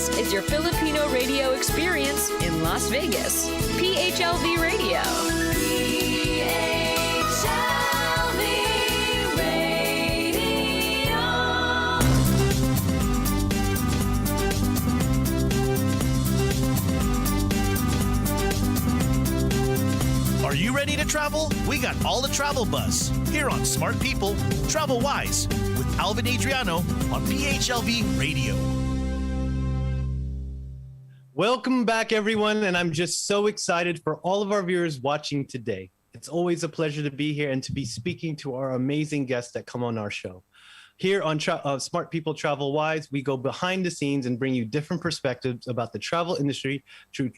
This is your Filipino radio experience in Las Vegas. PHLV Radio. PHLV Radio. Are you ready to travel? We got all the travel buzz here on Smart People Travel Wise with Alvin Adriano on PHLV Radio. Welcome back, everyone, and I'm just so excited for all of our viewers watching today. It's always a pleasure to be here and to be speaking to our amazing guests that come on our show. Here on Smart People Travel Wise, we go behind the scenes and bring you different perspectives about the travel industry through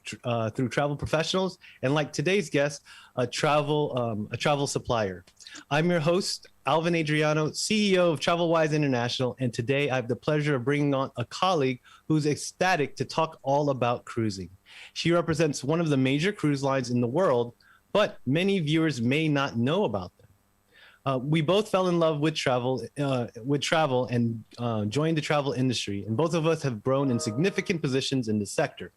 travel professionals, and like today's guest, a travel supplier. I'm your host, Alvin Adriano, CEO of Travel Wise International, and today I have the pleasure of bringing on a colleague who's ecstatic to talk all about cruising. She represents one of the major cruise lines in the world, but many viewers may not know about them. We both fell in love with travel and joined the travel industry, and both of us have grown in significant positions in the sector.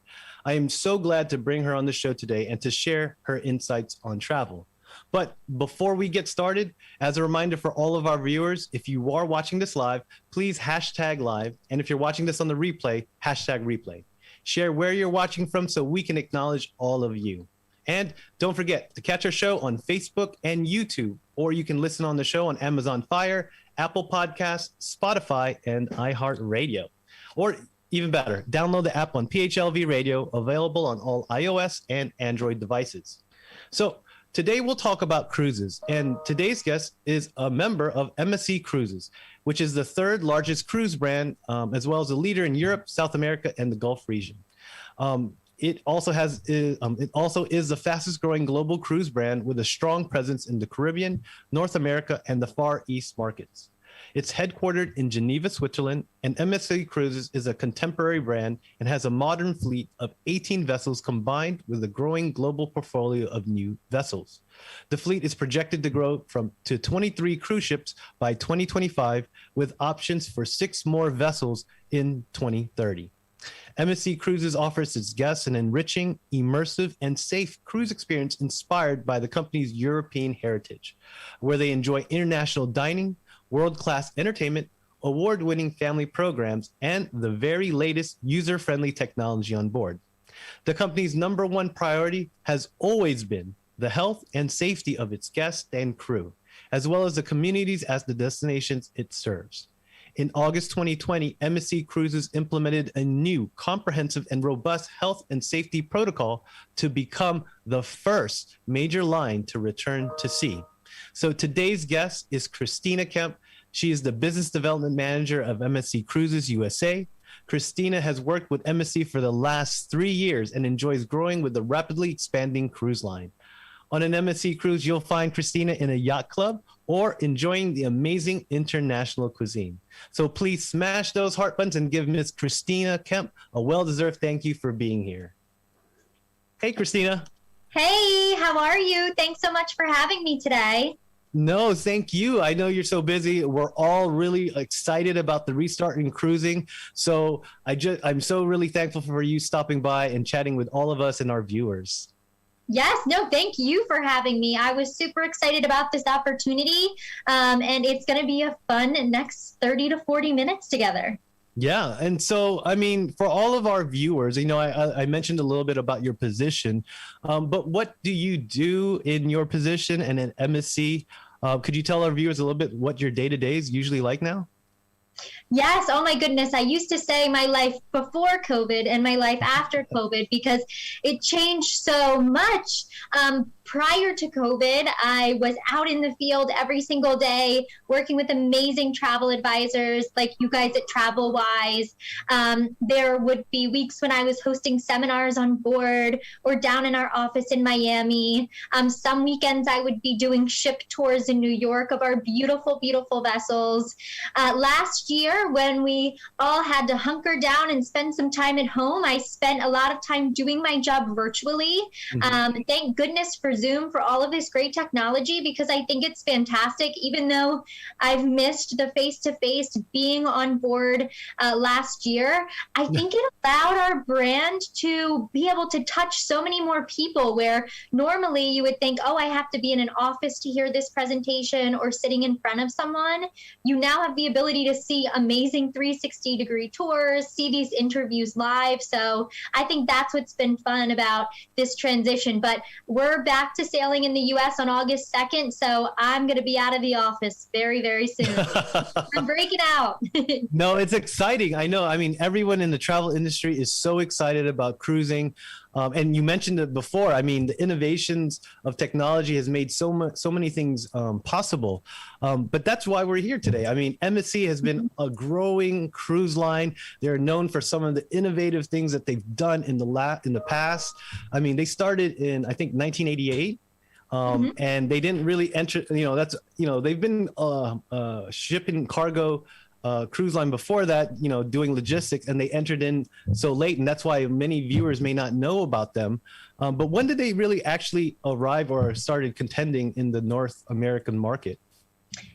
I am so glad to bring her on the show today and to share her insights on travel. But before we get started, as a reminder for all of our viewers, if you are watching this live, please hashtag live. And if you're watching this on the replay, hashtag replay. Share where you're watching from so we can acknowledge all of you. And don't forget to catch our show on Facebook and YouTube, or you can listen on the show on Amazon Fire, Apple Podcasts, Spotify, and iHeartRadio. Or even better, download the app on PHLV Radio, available on all iOS and Android devices. So today we'll talk about cruises, and today's guest is a member of MSC Cruises, which is the third largest cruise brand, as well as a leader in Europe, South America, and the Gulf region. It also is the fastest growing global cruise brand with a strong presence in the Caribbean, North America, and the Far East markets. It's headquartered in Geneva, Switzerland, and MSC Cruises is a contemporary brand and has a modern fleet of 18 vessels combined with a growing global portfolio of new vessels. The fleet is projected to grow to 23 cruise ships by 2025, with options for 6 more vessels in 2030. MSC Cruises offers its guests an enriching, immersive, and safe cruise experience inspired by the company's European heritage, where they enjoy international dining, world-class entertainment, award-winning family programs, and the very latest user-friendly technology on board. The company's number one priority has always been the health and safety of its guests and crew, as well as the communities as the destinations it serves. In August 2020, MSC Cruises implemented a new comprehensive and robust health and safety protocol to become the first major line to return to sea. So today's guest is Christina Kemp. She is the Business Development Manager of MSC Cruises USA. Christina has worked with MSC for the last 3 years and enjoys growing with the rapidly expanding cruise line. On an MSC cruise, you'll find Christina in a yacht club or enjoying the amazing international cuisine. So please smash those heart buttons and give Miss Christina Kemp a well-deserved thank you for being here. Hey, Christina. Hey, how are you? Thanks so much for having me today. No, thank you. I know you're so busy. We're all really excited about the restart in cruising. So I'm so really thankful for you stopping by and chatting with all of us and our viewers. Yes, no, thank you for having me. I was super excited about this opportunity, and it's going to be a fun next 30 to 40 minutes together. Yeah. And so, I mean, for all of our viewers, you know, I mentioned a little bit about your position, but what do you do in your position and in MSC? Could you tell our viewers a little bit what your day-to-day is usually like now? Yes. Oh my goodness. I used to say my life before COVID and my life after COVID because it changed so much. Prior to COVID, I was out in the field every single day working with amazing travel advisors like you guys at Travel Wise. There would be weeks when I was hosting seminars on board or down in our office in Miami. Some weekends I would be doing ship tours in New York of our beautiful, beautiful vessels. Last year, when we all had to hunker down and spend some time at home, I spent a lot of time doing my job virtually. Thank goodness for Zoom, for all of this great technology, because I think it's fantastic. Even though I've missed the face-to-face being on board last year, I think it allowed our brand to be able to touch so many more people, where normally you would think, oh, I have to be in an office to hear this presentation or sitting in front of someone. You now have the ability to see amazing 360-degree tours, see these interviews live. So I think that's what's been fun about this transition. But we're back to sailing in the U.S. on August 2nd, so I'm going to be out of the office very, very soon. I'm breaking out. No, it's exciting. I know. I mean, everyone in the travel industry is so excited about cruising. And you mentioned it before. I mean, the innovations of technology has made so many things possible. But that's why we're here today. I mean, MSC has been a growing cruise line. They're known for some of the innovative things that they've done in the past. I mean, they started in, I think, 1988. And they didn't really enter, they've been shipping cargo cruise line before that, doing logistics, and they entered in so late. And that's why many viewers may not know about them. But when did they really actually arrive or started contending in the North American market?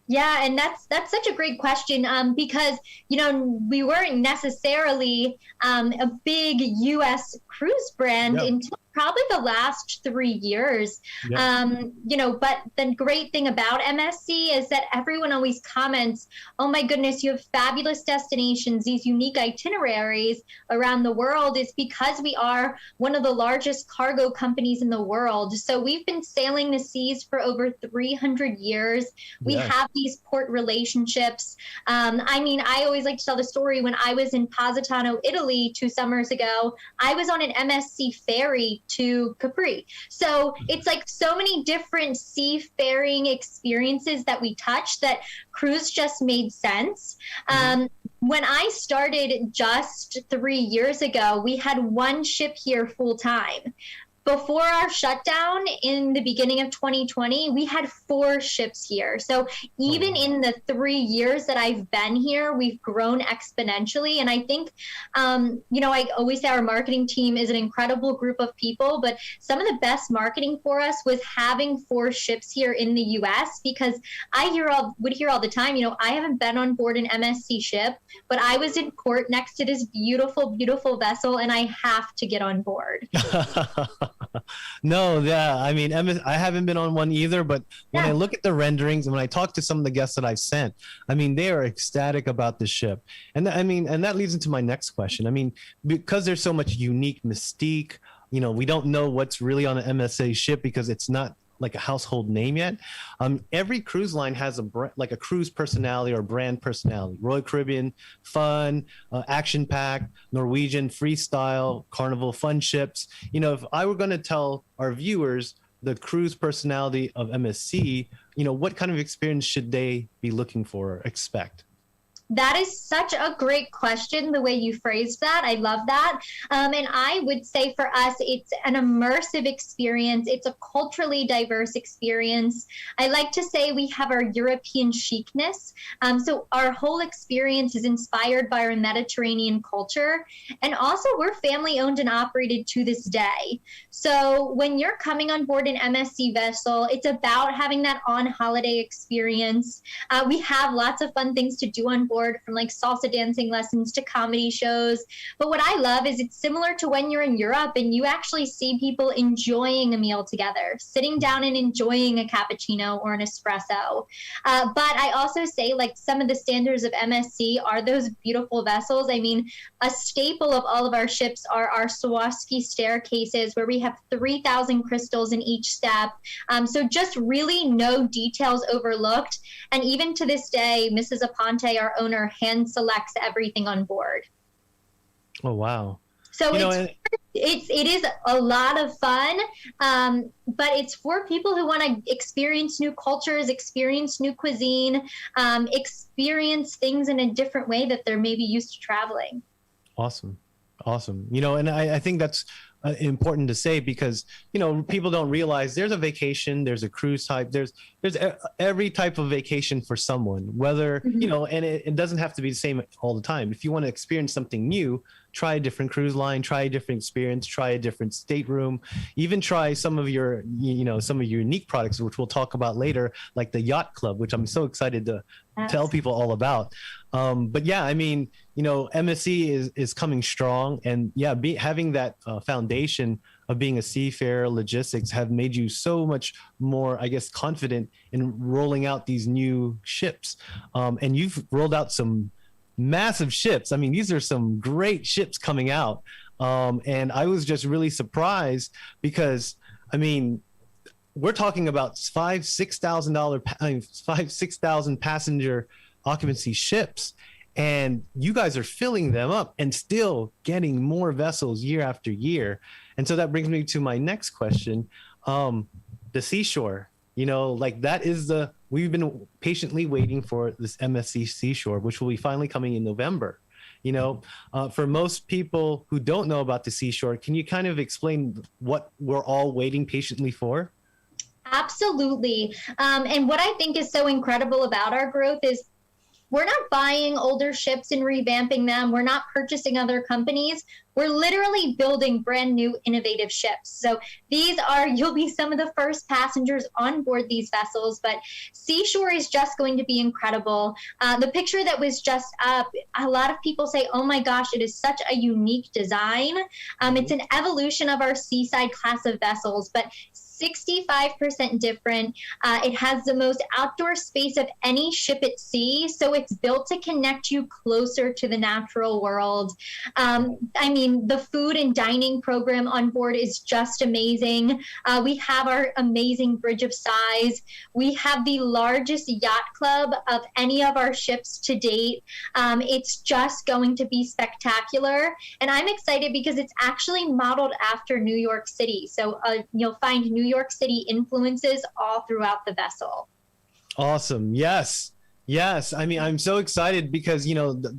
Yeah, and that's such a great question, because, we weren't necessarily a big U.S. cruise brand until probably the last 3 years. But the great thing about MSC is that everyone always comments, oh my goodness, you have fabulous destinations, these unique itineraries around the world. Is because we are one of the largest cargo companies in the world. So we've been sailing the seas for over 300 years. We have these port relationships. I always like to tell the story. When I was in Positano, Italy 2 summers ago, I was on an MSC ferry to Capri. So it's like so many different seafaring experiences that we touch that cruise just made sense. When I started just 3 years ago, we had one ship here full time. Before our shutdown in the beginning of 2020, we had 4 ships here. So even in the 3 years that I've been here, we've grown exponentially. And I think, I always say our marketing team is an incredible group of people, but some of the best marketing for us was having 4 ships here in the US, because I would hear all the time, I haven't been on board an MSC ship, but I was in port next to this beautiful, beautiful vessel, and I have to get on board. No, yeah. I mean, I haven't been on one either, but when I look at the renderings and when I talk to some of the guests that I've sent, I mean, they are ecstatic about the ship. And that leads into my next question. I mean, because there's so much unique mystique, we don't know what's really on an MSA ship because it's not like a household name yet. Every cruise line has a cruise personality or brand personality. Royal Caribbean, fun, action-packed; Norwegian, freestyle; Carnival, fun ships. If I were going to tell our viewers the cruise personality of MSC, what kind of experience should they be looking for or expect? That is such a great question, the way you phrased that. I love that. And I would say for us, it's an immersive experience. It's a culturally diverse experience. I like to say we have our European chicness. So our whole experience is inspired by our Mediterranean culture. And also we're family owned and operated to this day. So when you're coming on board an MSC vessel, it's about having that on holiday experience. We have lots of fun things to do on board, from like salsa dancing lessons to comedy shows. But what I love is it's similar to when you're in Europe and you actually see people enjoying a meal together, sitting down and enjoying a cappuccino or an espresso. But I also say, like, some of the standards of MSC are those beautiful vessels. I mean, a staple of all of our ships are our Swarovski staircases, where we have 3,000 crystals in each step. So just really no details overlooked. And even to this day, Mrs. Aponte, our owner, hand selects everything on board. Oh, wow. So it is a lot of fun, but it's for people who want to experience new cultures, experience new cuisine, experience things in a different way that they're maybe used to traveling. Awesome. Awesome. And I think that's important to say because, people don't realize there's a vacation, there's a cruise type, there's every type of vacation for someone, whether, and it doesn't have to be the same all the time. If you want to experience something new, try a different cruise line, try a different experience, try a different stateroom, even try some of your, some of your unique products, which we'll talk about later, like the Yacht Club, which I'm so excited to tell people all about. But yeah, I mean, MSC is coming strong, and yeah, having that foundation of being a seafarer, logistics have made you so much more, I guess, confident in rolling out these new ships. And you've rolled out some massive ships. I mean, these are some great ships coming out. And I was just really surprised because, I mean, we're talking about $6,000 passenger occupancy ships, and you guys are filling them up and still getting more vessels year after year. And so that brings me to my next question. The Seashore, we've been patiently waiting for this MSC Seashore, which will be finally coming in November. For most people who don't know about the Seashore, can you kind of explain what we're all waiting patiently for? Absolutely. And what I think is so incredible about our growth is we're not buying older ships and revamping them. We're not purchasing other companies. We're literally building brand new innovative ships. So you'll be some of the first passengers on board these vessels, but Seashore is just going to be incredible. The picture that was just up, a lot of people say, oh my gosh, it is such a unique design. It's an evolution of our Seaside class of vessels, but 65% different. It has the most outdoor space of any ship at sea, so it's built to connect you closer to the natural world. I mean, the food and dining program on board is just amazing. We have our amazing Bridge of Sighs. We have the largest yacht club of any of our ships to date. It's just going to be spectacular, and I'm excited because it's actually modeled after New York City. So you'll find New York City influences all throughout the vessel. Awesome. Yes. I mean, I'm so excited because, the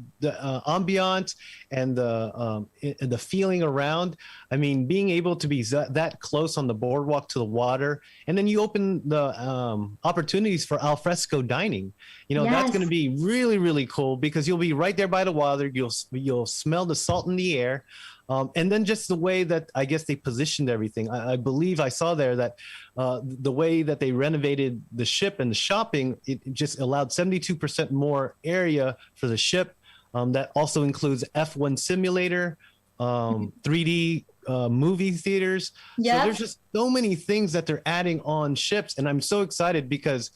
ambiance and the feeling around, I mean, being able to be that close on the boardwalk to the water. And then you open the opportunities for alfresco dining. That's going to be really, really cool because you'll be right there by the water. You'll smell the salt in the air. And then just the way that I guess they positioned everything. I believe I saw there that the way that they renovated the ship and the shopping, it just allowed 72% more area for the ship. That also includes F1 simulator, 3D movie theaters. Yep. So there's just so many things that they're adding on ships. And I'm so excited because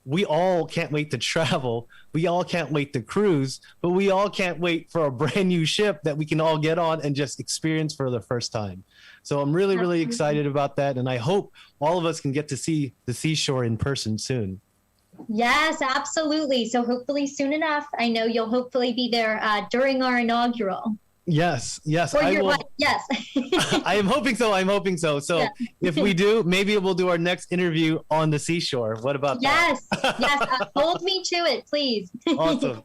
we all can't wait to travel. We all can't wait to cruise, but we all can't wait for a brand new ship that we can all get on and just experience for the first time. So I'm really, really excited about that. And I hope all of us can get to see the Seashore in person soon. Yes, absolutely. So hopefully soon enough. I know you'll hopefully be there during our inaugural. Yes, I will. Yes. I am hoping so. So yeah. If we do, maybe we'll do our next interview on the Seashore. What about that? Yes. Hold me to it, please. Awesome.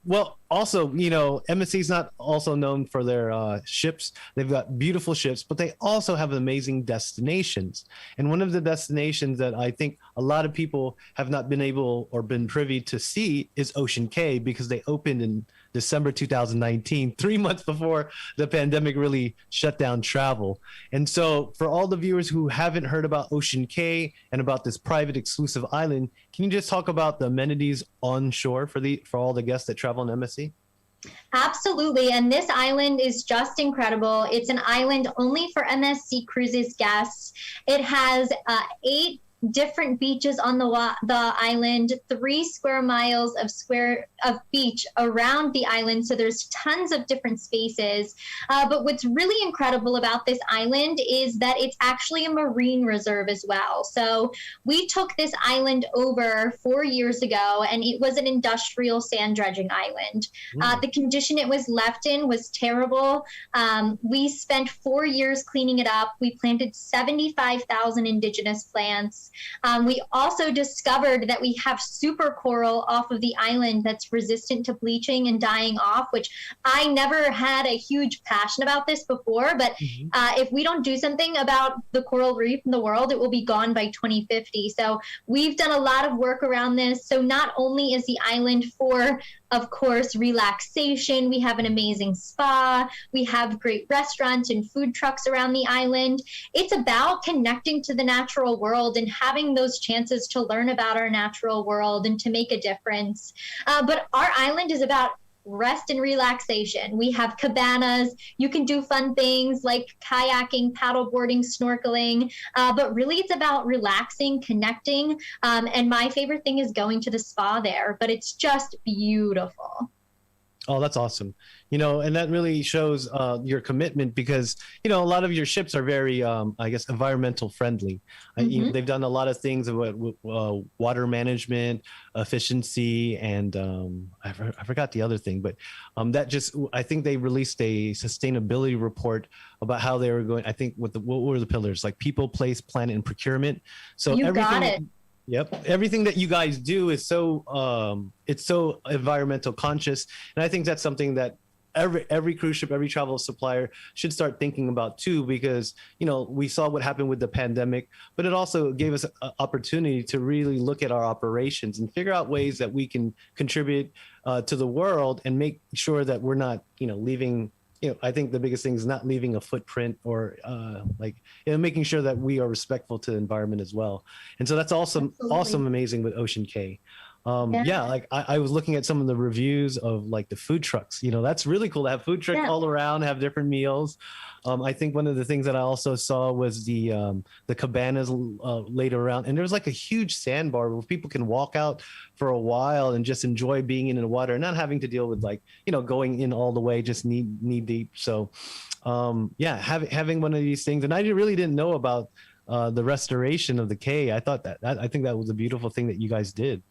Well, also, MSC is not also known for their ships. They've got beautiful ships, but they also have amazing destinations. And one of the destinations that I think a lot of people have not been able or been privy to see is Ocean Cay, because they opened in December 2019, 3 months before the pandemic really shut down travel. And so for all the viewers who haven't heard about Ocean Cay and about this private exclusive island, can you just talk about the amenities on shore for all the guests that travel on MSC? Absolutely. And this island is just incredible. It's an island only for MSC Cruises guests. It has 8 different beaches on the island, 3 square miles of beach around the island. So there's tons of different spaces. But what's really incredible about this island is that it's actually a marine reserve as well. So we took this island over 4 years ago, and it was an industrial sand dredging island. The condition it was left in was terrible. We spent 4 years cleaning it up. We planted 75,000 indigenous plants. We also discovered that we have super coral off of the island that's resistant to bleaching and dying off, which I never had a huge passion about this before, but if we don't do something about the coral reef in the world, it will be gone by 2050. So we've done a lot of work around this. So not only is the island for, of course, relaxation, we have an amazing spa, we have great restaurants and food trucks around the island. It's about connecting to the natural world and having those chances to learn about our natural world and to make a difference. But our island is about rest and relaxation. We have cabanas. You can do fun things like kayaking, paddleboarding, snorkeling, but really it's about relaxing, connecting. And my favorite thing is going to the spa there, but it's just beautiful. Oh, that's awesome. And that really shows your commitment because, a lot of your ships are very, I guess, environmental friendly. They've done a lot of things about water management, efficiency, and I forgot the other thing, but I think they released a sustainability report about how they were going, I think, what were the pillars? Like people, place, planet, and procurement. So you everything. Got it. Yep. Everything that you guys do is so it's so environmental conscious. And I think that's something that every cruise ship, every travel supplier should start thinking about too, because, we saw what happened with the pandemic, but it also gave us an opportunity to really look at our operations and figure out ways that we can contribute to the world and make sure that we're not, leaving. I think the biggest thing is not leaving a footprint or making sure that we are respectful to the environment as well. And so that's awesome, amazing with Ocean Cay. I was looking at some of the reviews of like the food trucks. That's really cool to have food trucks all around, have different meals. I think one of the things that I also saw was the cabanas laid around, and there was like a huge sandbar where people can walk out for a while and just enjoy being in the water and not having to deal with going in all the way, just knee deep. So having one of these things, and I really didn't know about the restoration of the Cay. I think that was a beautiful thing that you guys did.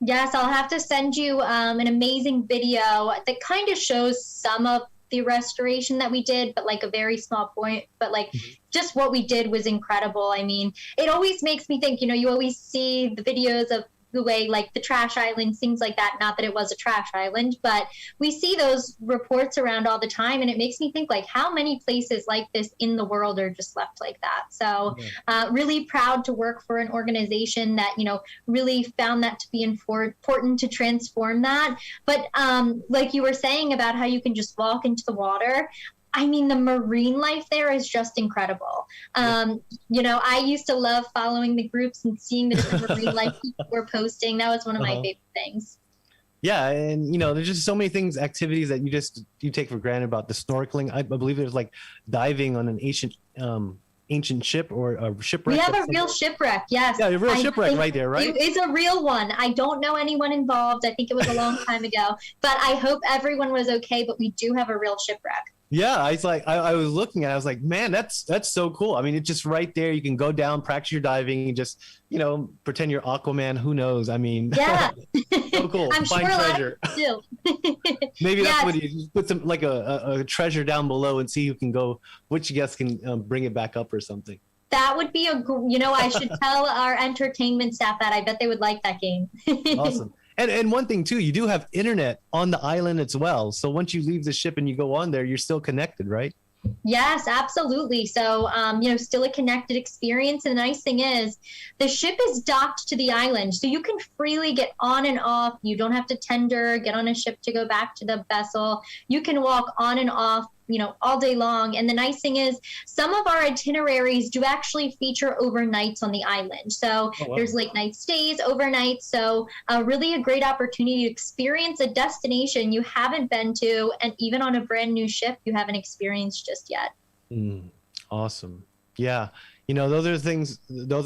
Yes, I'll have to send you an amazing video that kind of shows some of the restoration that we did, but like a very small point, but just what we did was incredible. I mean, it always makes me think, you always see the videos of the way like the trash islands, things like that. Not that it was a trash island, but we see those reports around all the time. And it makes me think how many places like this in the world are just left like that. So really proud to work for an organization that, really found that to be important to transform that. But like you were saying about how you can just walk into the water, I mean, the marine life there is just incredible. I used to love following the groups and seeing the different marine life people were posting. That was one of my favorite things. Yeah, and there's just so many things, activities that you take for granted about the snorkeling. I believe there's diving on an ancient ship or a shipwreck. We have a real shipwreck, yes. Yeah, a real shipwreck right there, right? It is a real one. I don't know anyone involved. I think it was a long time ago, but I hope everyone was okay. But we do have a real shipwreck. Yeah, I was looking at it, I was like, man, that's so cool. I mean, it's just right there. You can go down, practice your diving, and just, pretend you're Aquaman. Who knows? I mean, yeah. So cool. I'm Find sure treasure. A lot of people do. Maybe that's what you just put some a treasure down below and see who can go, which guest can bring it back up or something. That would be I should tell our entertainment staff that. I bet they would like that game. Awesome. And one thing too, you do have internet on the island as well. So once you leave the ship and you go on there, you're still connected, right? Yes, absolutely. So, still a connected experience. And the nice thing is the ship is docked to the island. So you can freely get on and off. You don't have to tender, get on a ship to go back to the vessel. You can walk on and off, all day long. And the nice thing is some of our itineraries do actually feature overnights on the island. So there's late night stays, overnight. So really a great opportunity to experience a destination you haven't been to, and even on a brand new ship you haven't experienced just yet. Awesome. Yeah. Those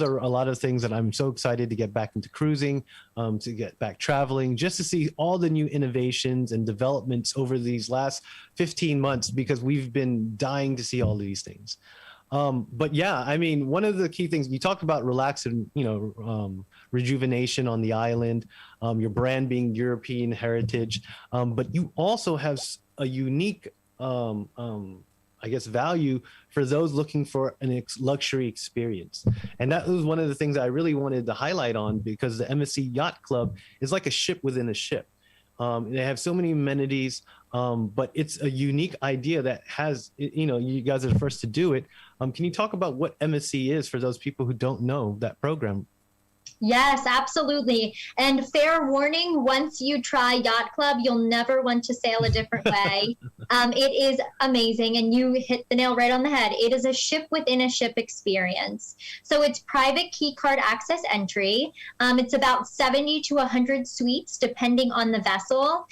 are a lot of things that I'm so excited to get back into cruising, to get back traveling, just to see all the new innovations and developments over these last 15 months, because we've been dying to see all of these things. But yeah, I mean, one of the key things you talked about, relaxing, rejuvenation on the island, your brand being European heritage, but you also have a unique I guess, value for those looking for an luxury experience. And that was one of the things I really wanted to highlight on, because the MSC Yacht Club is like a ship within a ship. They have so many amenities, but it's a unique idea that has, you know, you guys are the first to do it. Can you talk about what MSC is for those people who don't know that program? Yes, absolutely. And fair warning, once you try Yacht Club, you'll never want to sail a different way. It is amazing. And you hit the nail right on the head. It is a ship within a ship experience. So it's private key card access entry. It's about 70 to 100 suites, depending on the vessel.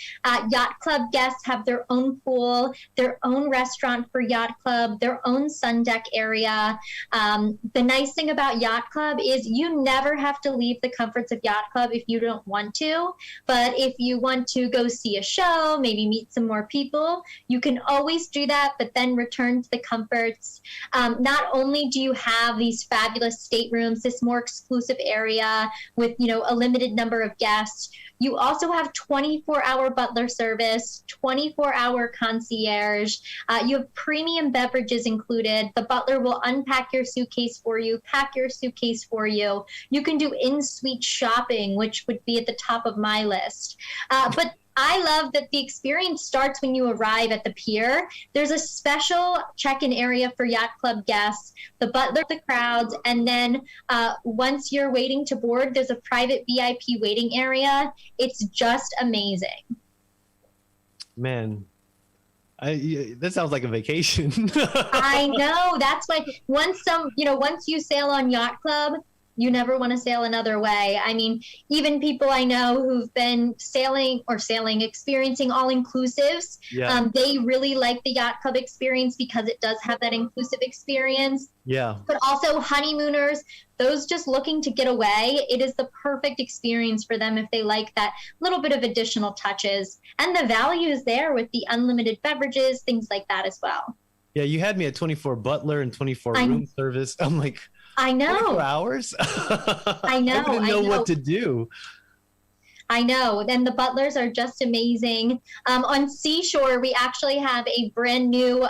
Yacht Club guests have their own pool, their own restaurant for Yacht Club, their own sun deck area. The nice thing about Yacht Club is you never have to leave the comforts of Yacht Club if you don't want to. But if you want to go see a show, maybe meet some more people, you can always do that, but then return to the comforts. Not only do you have these fabulous staterooms, this more exclusive area with, you know, a limited number of guests, you also have 24-hour butler service, 24-hour concierge. You have premium beverages included. The butler will unpack your suitcase for you, pack your suitcase for you. You can do in-suite shopping, which would be at the top of my list. But I love that the experience starts when you arrive at the pier. There's a special check-in area for Yacht Club guests, the butler, the crowds, and then once you're waiting to board, there's a private VIP waiting area. It's just amazing. Man, that sounds like a vacation. I know. That's why once you sail on Yacht Club, you never want to sail another way. I mean, even people I know who've been experiencing all-inclusives, they really like the Yacht Club experience because it does have that inclusive experience. Yeah. But also honeymooners, those just looking to get away, it is the perfect experience for them if they like that little bit of additional touches. And the value is there with the unlimited beverages, things like that as well. Yeah, you had me at 24 butler and 24 room service. I'm like, I know. 24 hours? I know. I didn't know what to do. I know. And the butlers are just amazing. On Seashore, we actually have a brand new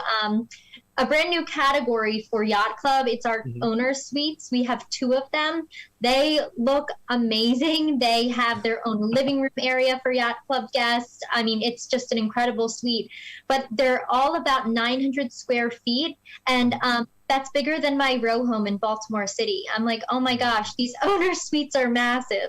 category for Yacht Club. It's our owner suites. We have 2 of them. They look amazing. They have their own living room area for Yacht Club guests. I mean, it's just an incredible suite. But they're all about 900 square feet. And that's bigger than my row home in Baltimore City. I'm like, oh my gosh, these owner suites are massive.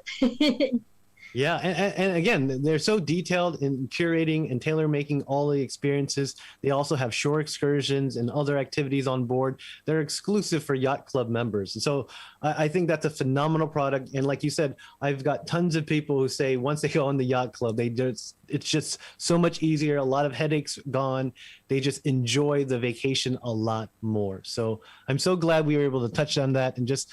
Yeah, and again, they're so detailed in curating and tailor-making all the experiences. They also have shore excursions and other activities on board. They're exclusive for Yacht Club members. And so I think that's a phenomenal product. And like you said, I've got tons of people who say once they go on the Yacht Club, it's just so much easier, a lot of headaches gone. They just enjoy the vacation a lot more. So I'm so glad we were able to touch on that and just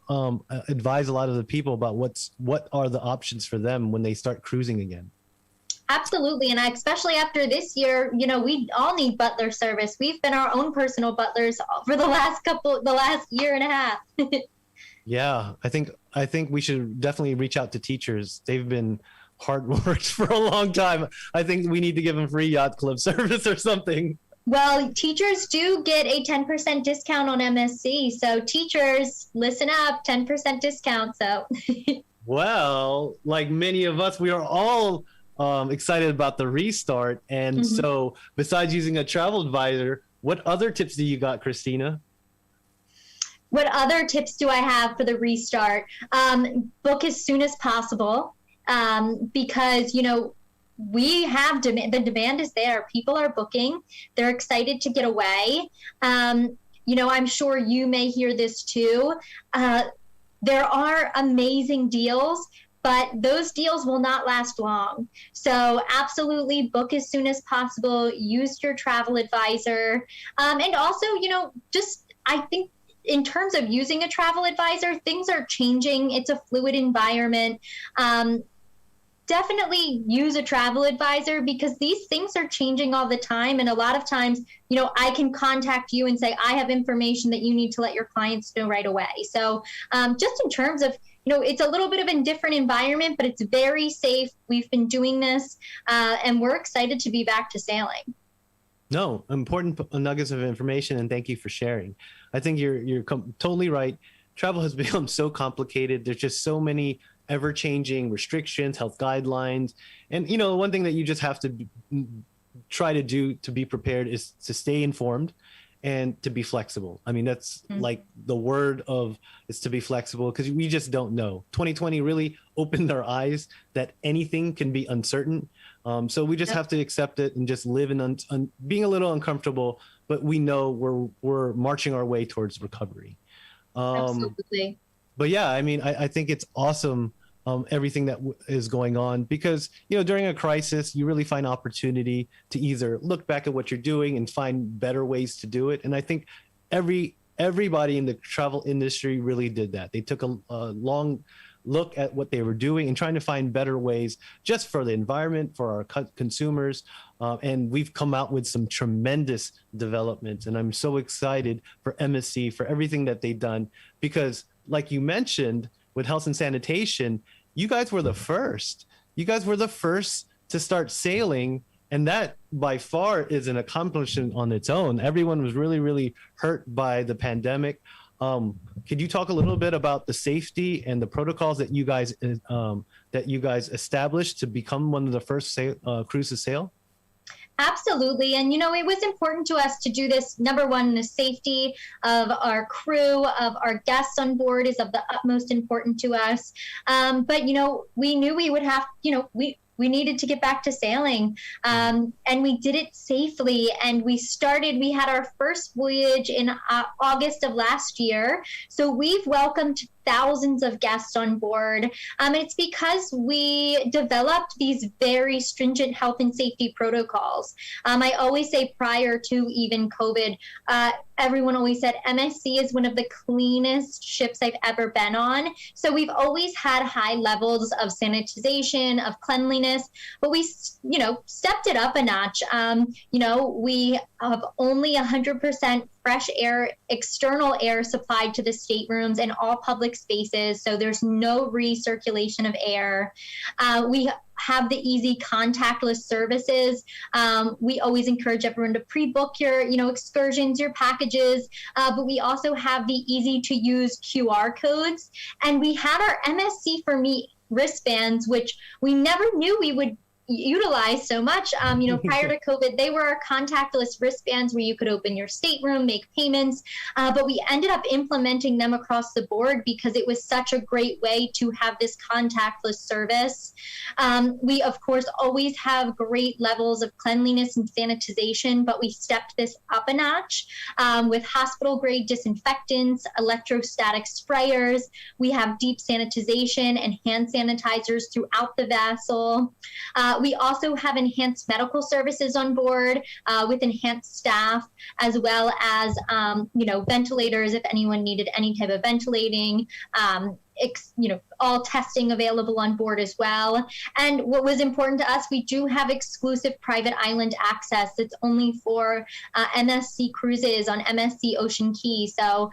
advise a lot of the people about what are the options for them when they start cruising again. Absolutely. And especially after this year, we all need butler service. We've been our own personal butlers for the last year and a half. Yeah, I think we should definitely reach out to teachers. They've been hard worked for a long time. I think we need to give them free Yacht Club service or something. Well, teachers do get a 10% discount on MSC. So teachers, listen up, 10% discount. So. Well, like many of us, we are all excited about the restart. And so besides using a travel advisor, what other tips do you got, Christina? What other tips do I have for the restart? Book as soon as possible. Because, we have demand. The demand is there. People are booking. They're excited to get away. I'm sure you may hear this too. There are amazing deals, but those deals will not last long. So absolutely book as soon as possible. Use your travel advisor. And also, I think in terms of using a travel advisor, things are changing. It's a fluid environment. Definitely use a travel advisor because these things are changing all the time. And a lot of times, I can contact you and say, I have information that you need to let your clients know right away. So just in terms of, it's a little bit of a different environment, but it's very safe. We've been doing this and we're excited to be back to sailing. No, important nuggets of information, and thank you for sharing. I think you're totally right. Travel has become so complicated. There's just so many ever-changing restrictions, health guidelines, and one thing that you just have to try to do to be prepared is to stay informed and to be flexible. I mean, that's like the word of is to be flexible, because we just don't know. 2020 really opened our eyes that anything can be uncertain. So we just have to accept it and just live in being a little uncomfortable, but we know we're marching our way towards recovery. Absolutely. But yeah, I mean, I think it's awesome, everything that is going on, because during a crisis you really find opportunity to either look back at what you're doing and find better ways to do it. And I think everybody in the travel industry really did that. They took a long look at what they were doing and trying to find better ways just for the environment, for our consumers. And we've come out with some tremendous developments. And I'm so excited for MSC, for everything that they've done, because like you mentioned, with health and sanitation, you guys were the first. You guys were the first to start sailing. And that by far is an accomplishment on its own. Everyone was really, really hurt by the pandemic. Could you talk a little bit about the safety and the protocols that you guys established to become one of the first cruise to sail? Absolutely. And, it was important to us to do this. Number one, the safety of our crew, of our guests on board is of the utmost importance to us. But, we knew we would have, we needed to get back to sailing, and we did it safely. And we had our first voyage in August of last year. So we've welcomed thousands of guests on board. And it's because we developed these very stringent health and safety protocols. I always say, prior to even COVID, everyone always said MSC is one of the cleanest ships I've ever been on. So we've always had high levels of sanitization, of cleanliness, but we, stepped it up a notch. We have only 100% fresh air, external air supplied to the staterooms and all public spaces. So there's no recirculation of air. We have the easy contactless services. We always encourage everyone to pre-book your, excursions, your packages, but we also have the easy to use QR codes. And we had our MSC for Me wristbands, which we never knew we would utilize so much. Prior to COVID, they were our contactless wristbands where you could open your stateroom, make payments, but we ended up implementing them across the board because it was such a great way to have this contactless service. We, of course, always have great levels of cleanliness and sanitization, but we stepped this up a notch with hospital-grade disinfectants, electrostatic sprayers. We have deep sanitization and hand sanitizers throughout the vessel. We also have enhanced medical services on board with enhanced staff, as well as, ventilators if anyone needed any type of ventilating, all testing available on board as well. And what was important to us, we do have exclusive private island access. It's only for MSC Cruises on MSC Ocean Key. So,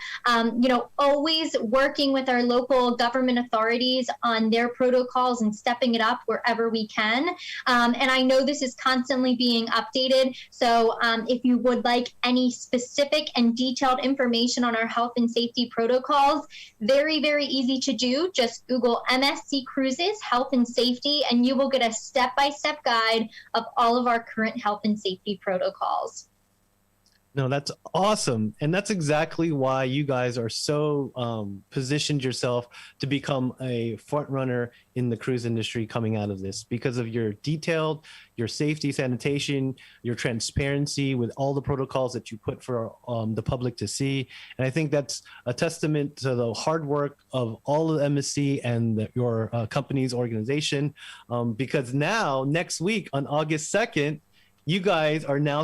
always working with our local government authorities on their protocols and stepping it up wherever we can. And I know this is constantly being updated. So if you would like any specific and detailed information on our health and safety protocols, very, very easy to do. Just Google MSC Cruises Health and Safety, and you will get a step-by-step guide of all of our current health and safety protocols. No, that's awesome. And that's exactly why you guys are so positioned yourself to become a front runner in the cruise industry coming out of this, because of your your safety, sanitation, your transparency with all the protocols that you put for the public to see. And I think that's a testament to the hard work of all of MSC and your company's organization, because now next week on August 2nd, you guys are now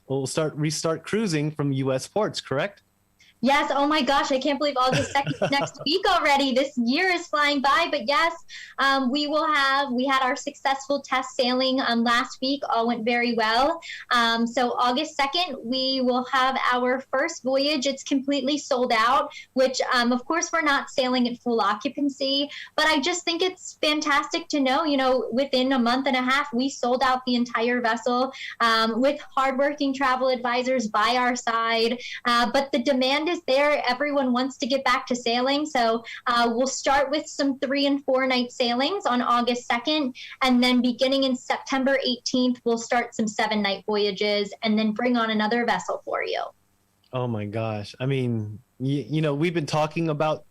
will restart cruising from U.S. ports, correct? Yes. Oh my gosh. I can't believe August 2nd is next week already. This year is flying by. But yes, we had our successful test sailing last week. All went very well. So August 2nd, we will have our first voyage. It's completely sold out, which of course we're not sailing at full occupancy. But I just think it's fantastic to know, within a month and a half, we sold out the entire vessel with hardworking travel advisors by our side. But the demand is there. Everyone wants to get back to sailing. So we'll start with some 3 and 4 night sailings on August 2nd. And then beginning in September 18th, we'll start some 7 night voyages and then bring on another vessel for you. Oh my gosh. I mean, we've been talking about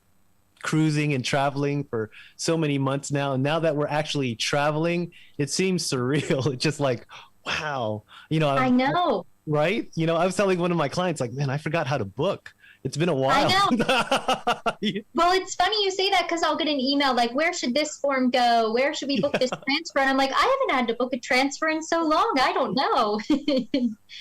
cruising and traveling for so many months now. And now that we're actually traveling, it seems surreal. It's just like, wow. I know. Right? I was telling one of my clients, like, man, I forgot how to book. It's been a while. I know. Well, it's funny you say that because I'll get an email like, where should this form go? Where should we book this transfer? And I'm like, I haven't had to book a transfer in so long. I don't know.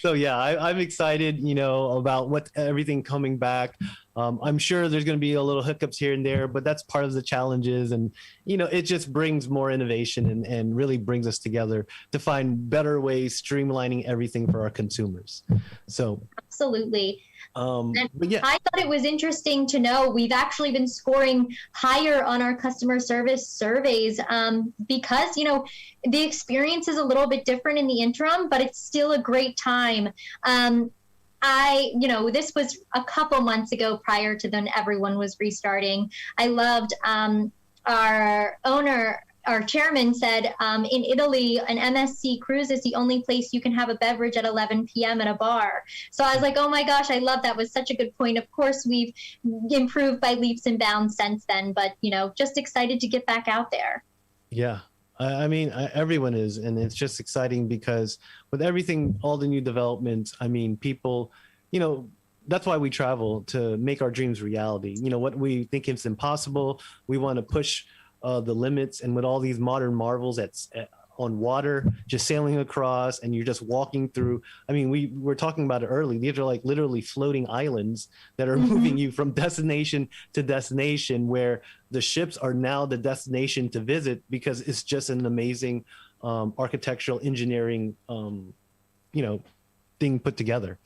So, yeah, I'm excited, about everything coming back. I'm sure there's going to be a little hiccups here and there, but that's part of the challenges. And, it just brings more innovation and really brings us together to find better ways, streamlining everything for our consumers. So absolutely. But yeah, I thought it was interesting to know we've actually been scoring higher on our customer service surveys because, the experience is a little bit different in the interim, but it's still a great time. This was a couple months ago prior to when everyone was restarting. I loved our chairman said in Italy, an MSC cruise is the only place you can have a beverage at 11 p.m. at a bar. So I was like, oh my gosh, I love that. Was such a good point. Of course, we've improved by leaps and bounds since then, but, just excited to get back out there. Yeah. I mean, everyone is, and it's just exciting because with everything, all the new developments, I mean, people, that's why we travel, to make our dreams reality. What we think is impossible, we want to push the limits. And with all these modern marvels on water, just sailing across, and you're just walking through. I mean, we were talking about it early. These are like literally floating islands that are moving you from destination to destination, where the ships are now the destination to visit because it's just an amazing architectural engineering, thing put together.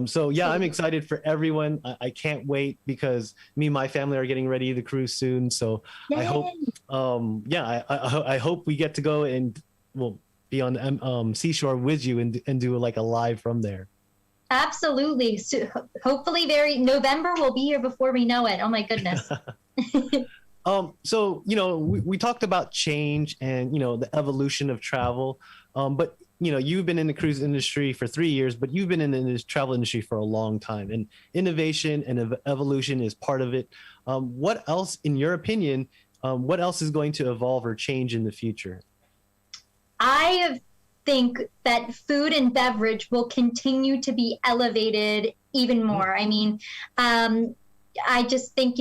So yeah, I'm excited for everyone. I can't wait because me and my family are getting ready to cruise soon. So yay. I hope, I hope we get to go and we'll be on Seashore with you and do like a live from there. Absolutely. So hopefully November will be here before we know it. Oh my goodness. So, we talked about change and, the evolution of travel, but you've been in the cruise industry for 3 years, but you've been in the travel industry for a long time, and innovation and evolution is part of it. What else, in your opinion, what else is going to evolve or change in the future? I think that food and beverage will continue to be elevated even more. I mean, I just think,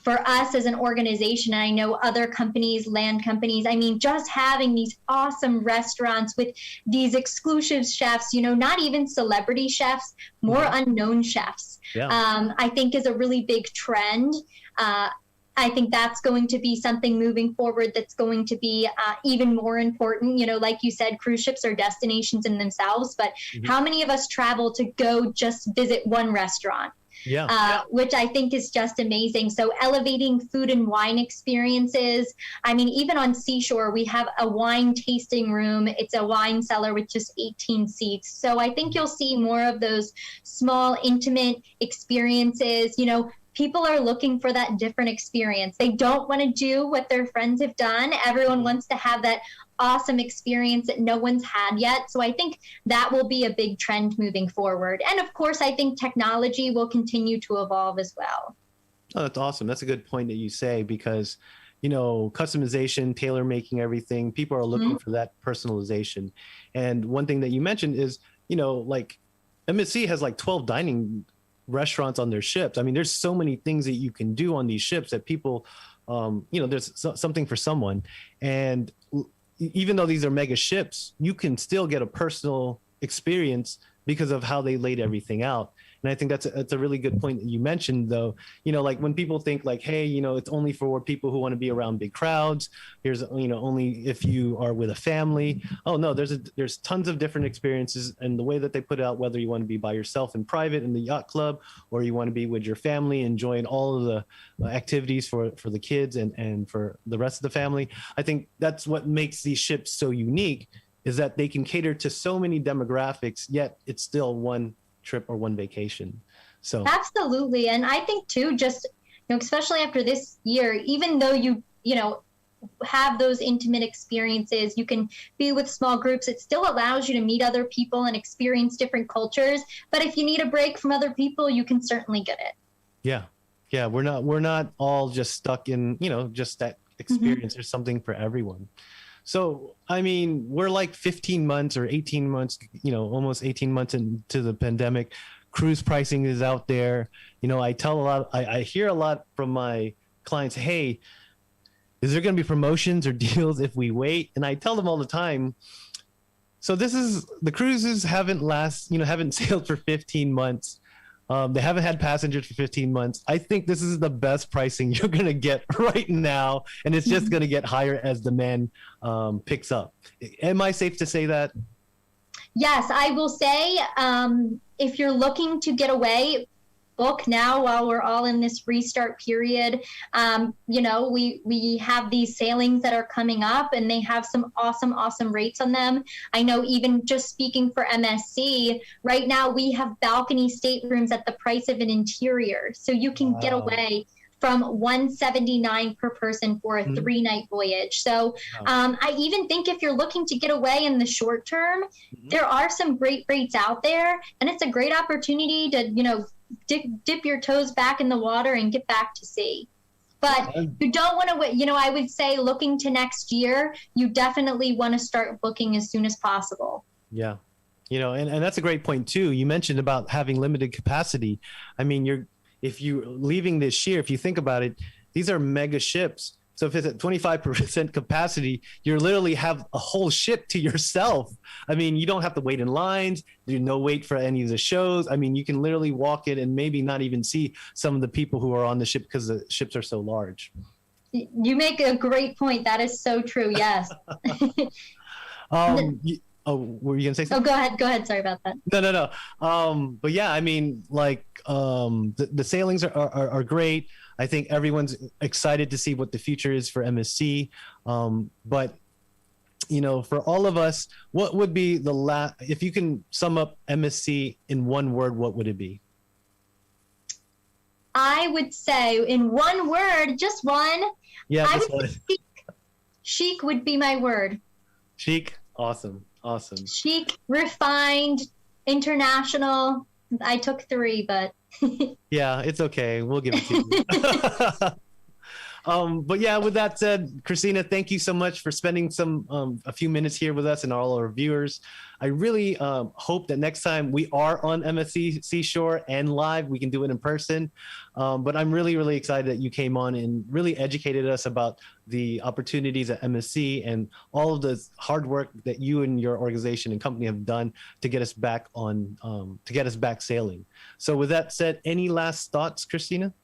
for us as an organization, and I know other companies, land companies, I mean, just having these awesome restaurants with these exclusive chefs, not even celebrity chefs, more unknown chefs, I think is a really big trend. I think that's going to be something moving forward that's going to be even more important. Like you said, cruise ships are destinations in themselves, but how many of us travel to go just visit one restaurant? Which I think is just amazing. So elevating food and wine experiences. I mean, even on Seashore, we have a wine tasting room. It's a wine cellar with just 18 seats. So I think you'll see more of those small, intimate experiences. People are looking for that different experience. They don't want to do what their friends have done. Everyone wants to have that awesome experience that no one's had yet. So I think that will be a big trend moving forward. And of course, I think technology will continue to evolve as well. Oh, that's awesome. That's a good point that you say, because, customization, tailor making everything, people are looking for that personalization. And one thing that you mentioned is, like MSC has like 12 dining restaurants on their ships. I mean, there's so many things that you can do on these ships that people, there's something for someone. And even though these are mega ships, you can still get a personal experience because of how they laid everything out. And I think that's a really good point that you mentioned, though. Like when people think like, hey, it's only for people who want to be around big crowds. Here's, only if you are with a family. Oh no, there's tons of different experiences, and the way that they put it out, whether you want to be by yourself in private in the yacht club, or you want to be with your family enjoying all of the activities for the kids and for the rest of the family. I think that's what makes these ships so unique, is that they can cater to so many demographics, yet it's still one trip or one vacation. So absolutely. And I think too, just, especially after this year, even though you have those intimate experiences, you can be with small groups, it still allows you to meet other people and experience different cultures. But if you need a break from other people, you can certainly get it. Yeah. We're not all just stuck in, just that experience. There's something for everyone. So, I mean, we're like 15 months or 18 months, almost 18 months into the pandemic. Cruise pricing is out there. I hear a lot from my clients, hey, is there going to be promotions or deals if we wait? And I tell them all the time. So the cruises haven't sailed for 15 months. They haven't had passengers for 15 months. I think this is the best pricing you're going to get right now. And it's just going to get higher as demand picks up. Am I safe to say that? Yes, I will say if you're looking to get away, book now while we're all in this restart period. We have these sailings that are coming up, and they have some awesome rates on them. I know, even just speaking for MSC, right now we have balcony staterooms at the price of an interior. So you can get away from $179 per person for a 3-night voyage. So I even think if you're looking to get away in the short term, there are some great rates out there, and it's a great opportunity to, dip your toes back in the water and get back to sea. But you don't want to wait. I would say looking to next year, you definitely want to start booking as soon as possible. Yeah. And that's a great point too. You mentioned about having limited capacity. I mean, if you're leaving this year, if you think about it, these are mega ships. So if it's at 25% capacity, you literally have a whole ship to yourself. I mean, you don't have to wait in lines. There's no wait for any of the shows. I mean, you can literally walk in and maybe not even see some of the people who are on the ship because the ships are so large. You make a great point. That is so true. Yes. Were you gonna say something? Oh, go ahead. Sorry about that. No. But yeah, I mean, like the sailings are great. I think everyone's excited to see what the future is for MSC. But for all of us, what would be if you can sum up MSC in one word, what would it be? I would say in one word, just one. Yeah, chic. Chic would be my word. Chic. Awesome. Chic, refined, international. I took 3, but yeah, it's okay. We'll give it to you. But yeah, with that said, Christina, thank you so much for spending a few minutes here with us and all our viewers. I really hope that next time we are on MSC Seashore and live, we can do it in person. But I'm really, really excited that you came on and really educated us about the opportunities at MSC and all of the hard work that you and your organization and company have done to get us back sailing. So with that said, any last thoughts, Christina?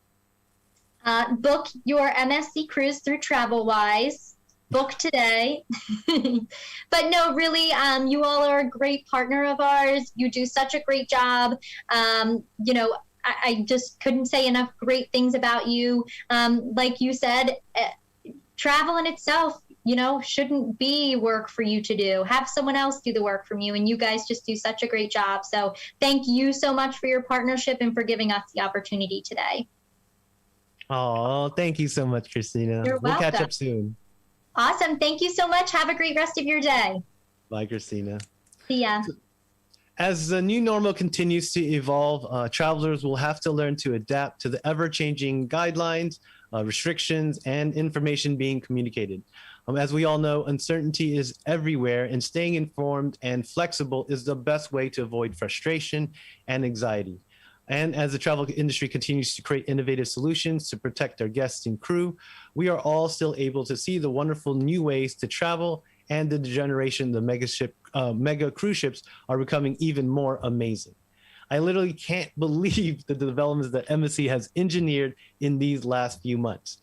Book your MSC cruise through TravelWise. Book today. But no, really, you all are a great partner of ours. You do such a great job. I just couldn't say enough great things about you. Like you said, travel in itself, shouldn't be work for you to do. Have someone else do the work from you, and you guys just do such a great job. So thank you so much for your partnership and for giving us the opportunity today. Oh, thank you so much, Christina. You're welcome. We'll catch up soon. Awesome. Thank you so much. Have a great rest of your day. Bye, Christina. See ya. As the new normal continues to evolve, travelers will have to learn to adapt to the ever-changing guidelines, restrictions, and information being communicated. As we all know, uncertainty is everywhere, and staying informed and flexible is the best way to avoid frustration and anxiety. And as the travel industry continues to create innovative solutions to protect our guests and crew, we are all still able to see the wonderful new ways to travel, and the generation, the mega cruise ships are becoming even more amazing. I literally can't believe the developments that MSC has engineered in these last few months.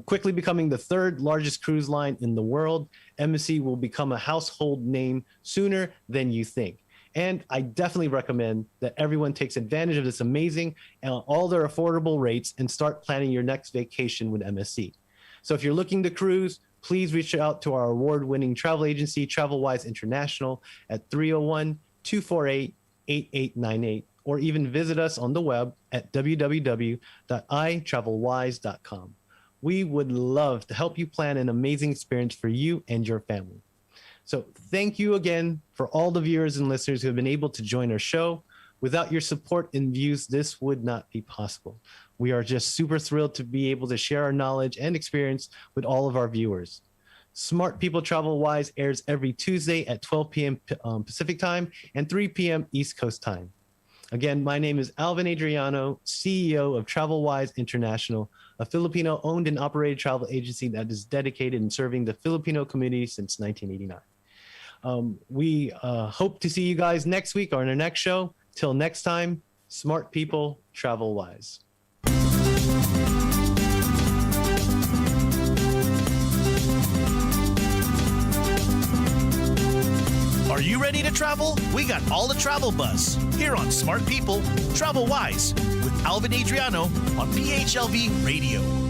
Quickly becoming the third largest cruise line in the world, MSC will become a household name sooner than you think. And I definitely recommend that everyone takes advantage of this amazing and all their affordable rates and start planning your next vacation with MSC. So if you're looking to cruise, please reach out to our award-winning travel agency, TravelWise International, at 301-248-8898, or even visit us on the web at www.itravelwise.com. We would love to help you plan an amazing experience for you and your family. So thank you again for all the viewers and listeners who have been able to join our show. Without your support and views, this would not be possible. We are just super thrilled to be able to share our knowledge and experience with all of our viewers. Smart People Travel Wise airs every Tuesday at 12 p.m. Pacific Time and 3 p.m. East Coast Time. Again, my name is Alvin Adriano, CEO of TravelWise International, a Filipino-owned and operated travel agency that is dedicated in serving the Filipino community since 1989. We hope to see you guys next week or in our next show. Till next time, smart people, travel wise. Are you ready to travel? We got all the travel buzz here on Smart People, Travel Wise with Alvin Adriano on PHLV Radio.